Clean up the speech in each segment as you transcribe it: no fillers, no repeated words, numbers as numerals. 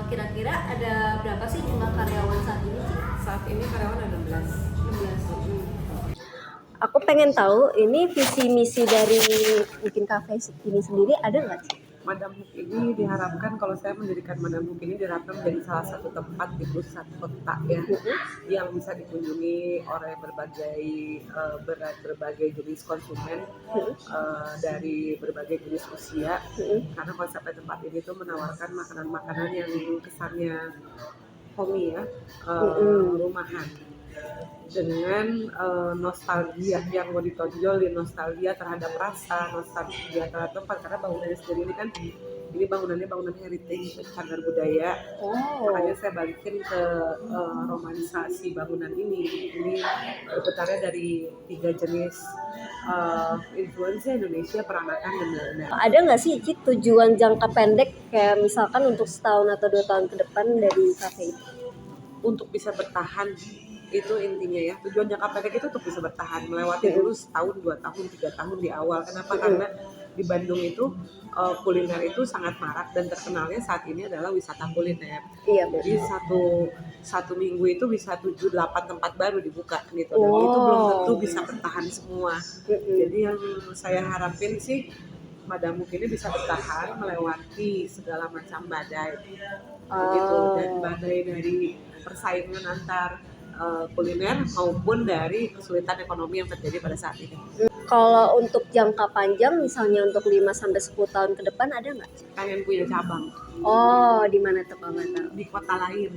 Kira-kira ada berapa sih jumlah karyawan saat ini, Ci? Saat ini karyawan ada 16. 16. Aku pengen tahu ini visi misi dari mungkin kafe ini sendiri ada nggak sih? Madam Hook ini diharapkan, kalau saya mendirikan Madam Hook ini diharapkan menjadi salah satu tempat di pusat kota ya, yang bisa dikunjungi oleh berbagai jenis konsumen dari berbagai jenis usia, karena konsepnya tempat ini tuh menawarkan makanan-makanan yang kesannya homey ya, rumahan, dengan nostalgia yang mau ditonjolin, nostalgia terhadap rasa, nostalgia terhadap tempat, karena bangunannya sendiri ini kan bangunan heritage, cagar budaya. Makanya saya balikin ke romanisasi bangunan ini berputarnya dari 3 jenis influenza Indonesia, peranakan dan Belanda. Ada nggak sih, Ci, tujuan jangka pendek kayak misalkan untuk setahun atau 2 tahun ke depan dari kafe itu? Untuk bisa bertahan, itu intinya ya. Tujuan jangka pendek itu untuk bisa bertahan, melewati dulu setahun, 2 tahun, 3 tahun di awal. Kenapa? Karena di Bandung itu kuliner itu sangat marak, dan terkenalnya saat ini adalah wisata kuliner. Iya, Jadi satu minggu itu bisa 7-8 tempat baru dibuka gitu. Dan itu belum tentu bisa bertahan semua. Jadi yang saya harapin sih Madam Hook ini bisa bertahan melewati segala macam badai begitu, dan badai dari persaingan antar kuliner maupun dari kesulitan ekonomi yang terjadi pada saat ini. Kalau untuk jangka panjang misalnya untuk 5-10 tahun ke depan ada nggak? Pengen punya cabang Di mana tuh kalau nggak tahu? di kota lain,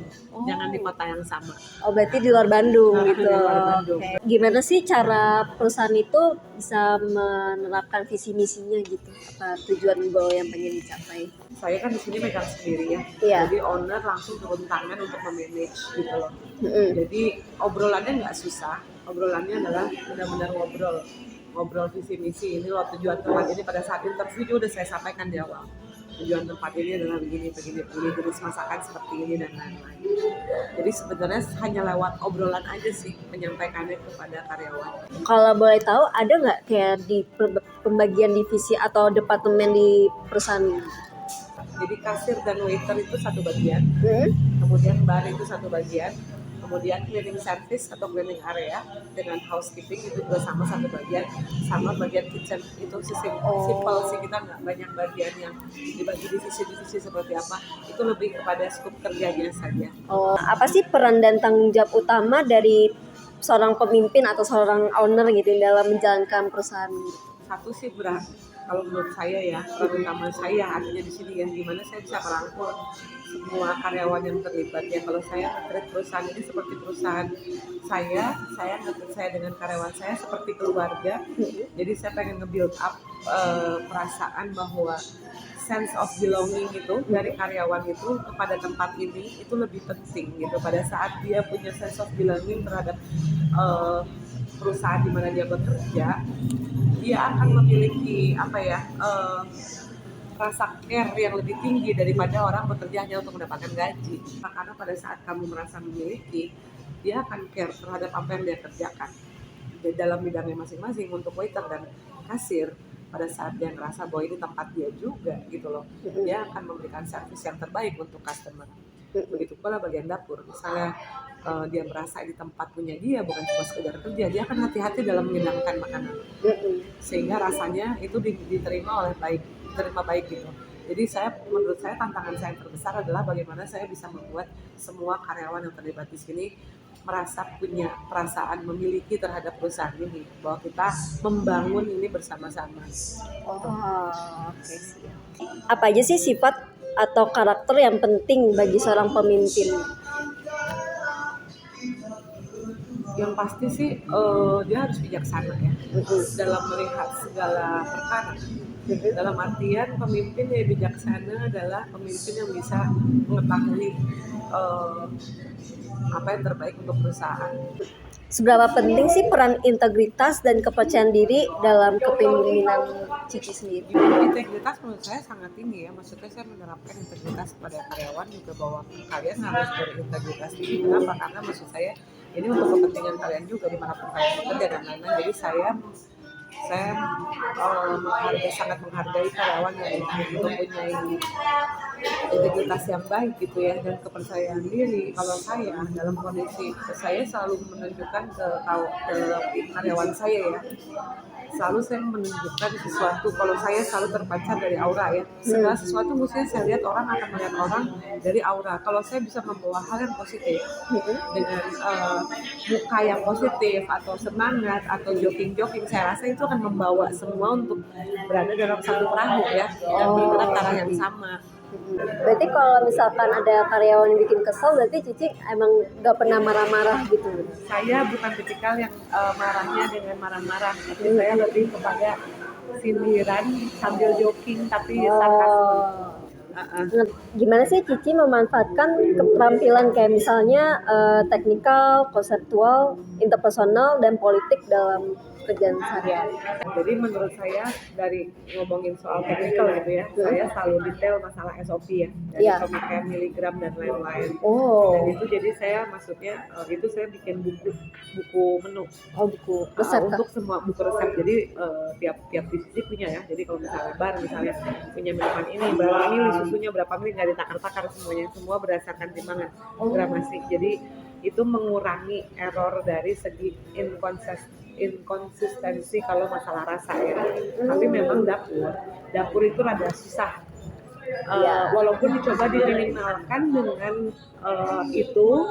jangan di kota yang sama. Berarti di luar Bandung gitu. Di luar Bandung. Okay. Gimana sih cara perusahaan itu bisa menerapkan visi misinya gitu? Apa tujuan goal yang pengen dicapai? Saya kan di sini megang sendiri ya. Iya. Jadi owner langsung turun tangan untuk memanage gitu loh. Jadi obrolannya nggak susah. Obrolannya adalah benar-benar ngobrol visi misi. Ini loh tujuan tempat ini. Pada saat interview juga udah saya sampaikan di awal. Tujuan tempat ini adalah begini, jenis masakan seperti ini dan lain-lain. Jadi sebenarnya hanya lewat obrolan aja sih menyampaikannya kepada karyawan. Kalau boleh tahu ada nggak kayak di pembagian divisi atau departemen di perusahaan ini? Jadi kasir dan waiter itu satu bagian, kemudian bar itu satu bagian, kemudian cleaning service atau cleaning area dengan housekeeping itu juga sama satu bagian, sama bagian kitchen itu simple sih, kita nggak banyak bagian yang dibagi divisi seperti apa, itu lebih kepada skup kerjanya saja. Apa sih peran dan tanggung jawab utama dari seorang pemimpin atau seorang owner gitu dalam menjalankan perusahaan? Satu sih berat, kalau menurut saya ya, peran utama saya artinya di sini ya, gimana saya bisa merangkul semua karyawan yang terlibat ya. Kalau saya nge-treat perusahaan ini seperti perusahaan saya nge-treat saya dengan karyawan saya seperti keluarga. Jadi saya pengen nge-build up perasaan bahwa sense of belonging itu dari karyawan itu kepada tempat ini itu lebih penting gitu. Pada saat dia punya sense of belonging terhadap perusahaan di mana dia bekerja, dia akan memiliki rasa care yang lebih tinggi daripada orang bekerja hanya untuk mendapatkan gaji. Karena pada saat kamu merasa memiliki, dia akan care terhadap apa yang dia kerjakan di dalam bidangnya masing-masing. Untuk waiter dan kasir, pada saat dia ngerasa bahwa ini tempat dia juga gitu loh, dia akan memberikan servis yang terbaik untuk customer. Begitu pula bagian dapur, misalnya dia merasa di tempat punya dia bukan cuma sekedar kerja, dia akan hati-hati dalam menyediakan makanan sehingga rasanya itu diterima baik gitu. Jadi menurut saya tantangan saya yang terbesar adalah bagaimana saya bisa membuat semua karyawan yang terlibat di sini merasa punya perasaan memiliki terhadap perusahaan ini, bahwa kita membangun ini bersama-sama. Oke. Apa aja sih sifat atau karakter yang penting bagi seorang pemimpin? Yang pasti sih dia harus bijaksana ya dalam melihat segala perkara. Dalam artian pemimpin yang bijaksana adalah pemimpin yang bisa mengetahui apa yang terbaik untuk perusahaan. Seberapa penting sih peran integritas dan kepercayaan diri dalam kepemimpinan Cici sendiri? Integritas menurut saya sangat tinggi ya. Maksudnya saya menerapkan integritas kepada karyawan juga, bahwa kalian harus berintegritas tinggi. Kenapa? Karena maksud saya ini untuk kepentingan kalian juga dimanapun kalian bekerja dan lain-lain. Jadi saya sangat menghargai karyawan yang mempunyai integritas yang baik gitu ya, dan kepercayaan diri. Kalau saya dalam kondisi saya selalu menunjukkan ke karyawan saya ya, selalu saya menunjukkan sesuatu. Kalau saya selalu terpancar dari aura ya, segala sesuatu mestinya saya lihat orang akan melihat orang dari aura. Kalau saya bisa membawa hal yang positif dengan muka yang positif atau semangat atau joking-joking, saya rasa itu akan membawa semua untuk berada dalam satu perahu ya, dan bergerak ke arah yang sama. Berarti kalau misalkan ada karyawan yang bikin kesel, berarti Cici emang gak pernah marah-marah gitu? Saya bukan tipikal yang marahnya dengan marah-marah, tapi saya lebih kepada sindiran sambil joking tapi sarkasme. Gimana sih Cici memanfaatkan keterampilan kayak misalnya teknikal, konseptual, interpersonal, dan politik dalam kerjaan sehari-hari? Jadi menurut saya dari ngomongin soal teknikal gitu ya, saya selalu detail masalah SOP ya, dari pemakaian miligram dan lain-lain. Dan itu jadi saya maksudnya itu saya bikin buku menu. Buku resep untuk semua buku resep. Jadi tiap divisi punya ya. Jadi kalau misalnya bar misalnya punya minuman ini, berapa mili susunya, berapa mili, nggak ditakar-takar semuanya, semua berdasarkan timbangan gramasi. Jadi itu mengurangi error dari segi inkonsistensi kalau masalah rasa ya. Tapi memang dapur itu rada susah. Walaupun dicoba diminimalkan dengan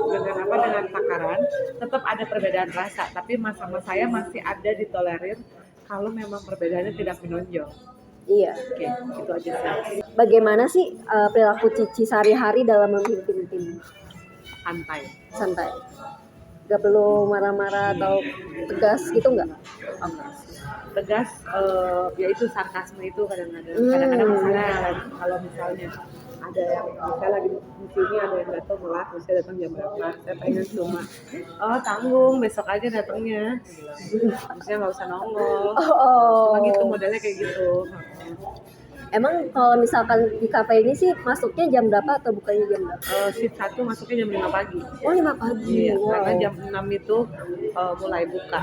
dengan takaran, tetap ada perbedaan rasa. Tapi sama saya masih ada ditolerir kalau memang perbedaannya tidak menonjol. Iya. Oke, itu aja sih. Bagaimana sih perilaku Cici sehari-hari dalam memimpin tim? Santai. Gak perlu marah-marah atau tegas gitu nggak? Tegas, yaitu sarkasme itu kadang-kadang misalnya kalau misalnya ada yang misalnya lagi di sini ada yang datang malah saya datang jam berapa, saya pengen cuma tanggung besok aja datangnya, maksudnya nggak usah nongol, cuma gitu, modelnya kayak gitu. Emang kalau misalkan di kafe ini sih masuknya jam berapa atau bukanya jam berapa? Shift 1 masuknya jam 5 pagi. 5 pagi. Iya, karena jam 6 itu mulai buka.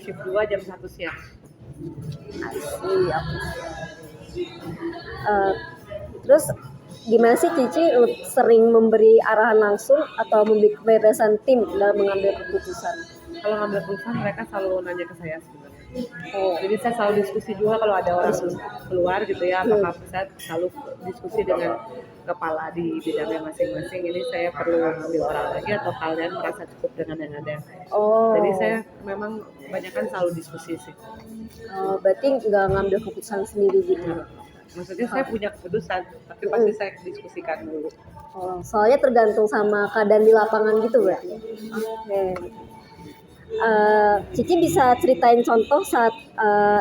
Shift 2 jam 1 siang. Terus gimana sih Cici sering memberi arahan langsung atau memberi kebebasan tim dalam mengambil keputusan? Kalau ngambil keputusan mereka selalu nanya ke saya sebenarnya. Jadi saya selalu diskusi juga kalau ada orang keluar gitu ya, apakah saya selalu diskusi dengan kepala di bidangnya masing-masing. Ini saya perlu ngambil orang lagi atau kalian merasa cukup dengan yang ada. Jadi saya memang kebanyakan selalu diskusi sih. Berarti nggak ngambil keputusan sendiri gitu? Maksudnya saya punya keputusan, tapi pasti saya diskusikan dulu. Soalnya tergantung sama keadaan di lapangan gitu berarti. Cici bisa ceritain contoh saat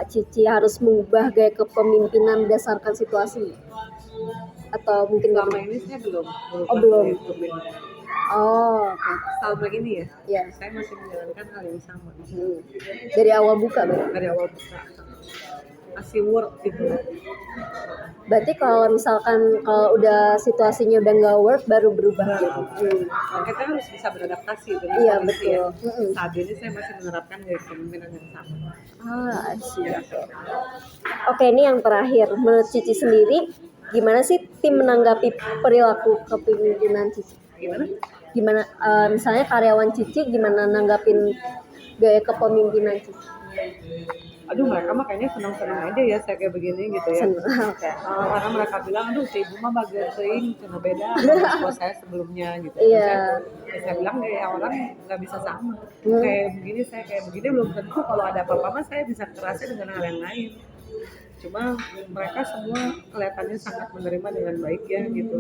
Cici harus mengubah gaya kepemimpinan berdasarkan situasi? Atau mungkin selama ini saya belum. Selama ini ya, saya masih menjalankan hal yang sama. Dari awal buka berarti? Dari awal buka masih work gitu. Berarti kalau misalkan kalau udah situasinya udah nggak work baru berubah gitu. Kita harus bisa beradaptasi dengan kondisi ya. Saat ini saya masih menerapkan gaya kepemimpinan yang sama. Oke, ini yang terakhir. Menurut Cici sendiri, gimana sih tim menanggapi perilaku kepemimpinan Cici? Gimana misalnya karyawan Cici gimana nanggapin gaya kepemimpinan Cici? Aduh, mereka mah kayaknya senang-senang aja ya saya kayak begini gitu ya. Karena mereka bilang, aduh si ibu mah bagian sering karena beda sama saya sebelumnya gitu. Saya bilang kayak orang nggak bisa sama. Kayak begini, saya kayak begini belum tentu kalau ada apa-apa mah saya bisa kerasa dengan hal yang lain. Cuma mereka semua kelihatannya sangat menerima dengan baik ya gitu.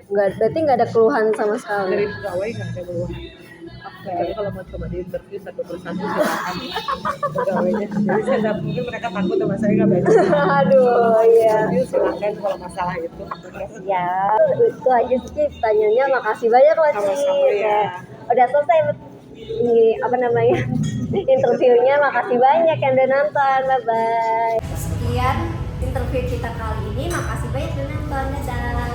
Berarti nggak ada keluhan sama sekali? Dari pegawai nggak ada keluhan. Jadi kalau mau coba di-interview satu persatu silakan pegawainya. Jadi saya nggak mungkin mereka takut sama saya nggak berani. Silakan kalau masalah itu. Itu aja sih pertanyaannya. Makasih banyak loh Ci. Udah selesai interviewnya. Makasih banyak yang udah nonton. Bye bye. Sekian interview kita kali ini. Makasih banyak udah nonton. Dadah.